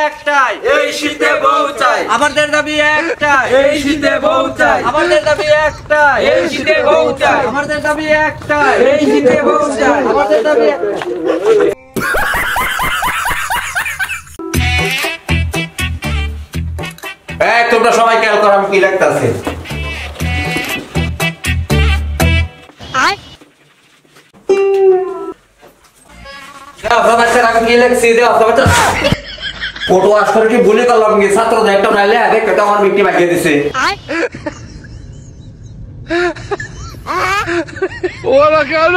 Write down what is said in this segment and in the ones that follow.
একটাই, এই শীতে বউ চাই। আমাদের দাবি একটাই, এই শীতে বউ চাই। আমাদের দাবি একটাই, এই শীতে বউ চাই। আমাদের দাবি একটাই, এই শীতে বউ চাই। আমাদের দাবি তোমরা সবাই খেয়াল করো আমি কি লিখতেছি। আমি কি লিখছি ফটো আসলে কি ভুলে করলাম কি ছাত্র একটা নাইলে দেখে তো আমার মিট্টি বাকিয়ে দিছে। ওরা কেন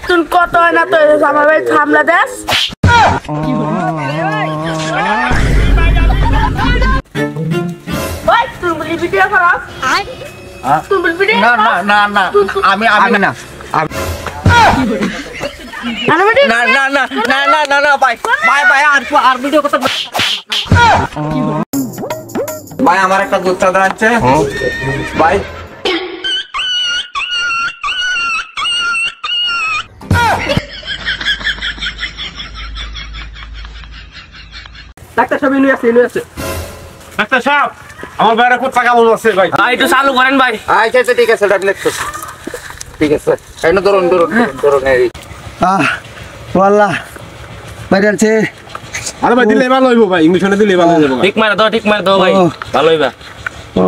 তুই কত হয় না তো আমার ভাই থামলা দেশ তুই বলি ভিডিও খারাপ তুই বলি ভিডিও না না না না আমি আমি না না না না না না না না ভাই ভাই ভাই আর ভিডিও করতে ভাই আমার একটা দুধ চা আছে ভাই। ডাক্তার সাহেব ইনু আছে ডাক্তার সাহেব আমার বাইরে কোথা কেমন আছে ভাই? একটু চালু করেন ভাই। আচ্ছা আচ্ছা ঠিক আছে লিখতেছি ঠিক আছে এনে ধরুন ধরুন ধরুন এই ওয়াল্লাহ বাইরে আছে। আরে ভাই দিলে ভালো হইব ভাই, ইংলিশে দিলে ভালো হইব। ঠিক মার দাও ভাই, ভালো হইবা। ও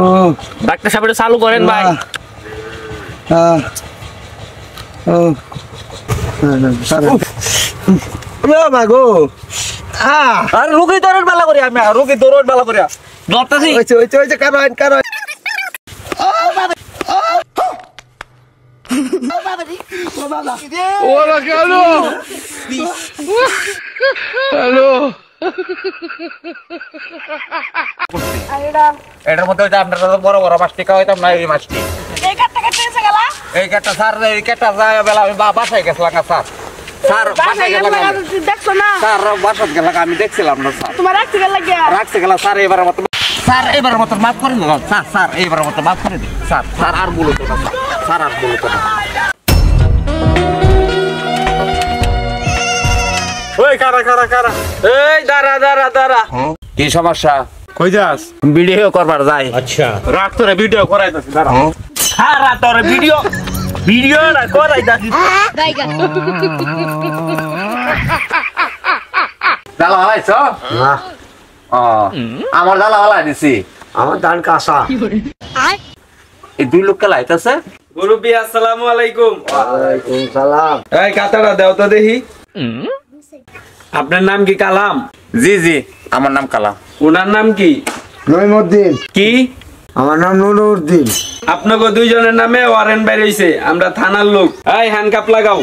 ডাক্তার সাহেব একটু চালু করেন ভাই। মাগো আর রোগী দৌড়ন বালা করি আমি রোগী দৌড়ন বালা করি ধরতাছি ওই কারণ ওরা কেন হ্যালো এটার মধ্যে আপনার বড় বড় মাছটি খাওয়াইতাম না এই মাছটি এই কাটটা কাটতে এসে গেলা এই কেটা স্যার এই কেটা যায় বেলা আমি বাসায় গেছিলাম না স্যার স্যার বাসায় গেলাম দেখছো না স্যার বাসায় গেলাম আমি দেখছিলাম না স্যার তোমার রাখতে গেল লাগিয়া রাখছে গেলাম স্যার এবারের মতো মাফ করে দিন স্যার স্যার এবারের মতো মাফ করে দিন স্যার স্যার আর বলো তো না স্যার আর বলো তো না। ওই কারা কারা কারা এই দাঁড়া কি সমস্যা কই যাস? ভিডিও করবার যাই রাখ তোরে ভিডিও করাইতাছি দাঁড়া। খারা তোর ভিডিও না করাইতাছি। জ্বালা হালাইছ আমার জ্বালা হালাই দিছি আমার ধান কাঁচা। এই দুই লোককে লাইতেছে। মুরব্বি আসসালামু আলাইকুম। ওয়ালাইকুম সালাম। এই কাতাটা দাও তো দেখি। আপনার নাম কি কালাম? জি জি আমার নাম কালাম। ওনার নাম কি? নইমুদ্দিন। কি? আমার নাম নুরুদ্দিন। আপনাকে দুইজনের নামে ওয়ারেন্ট বের হইছে, আমরা থানার লোক। এই হ্যান্ডকাপ লাগাও।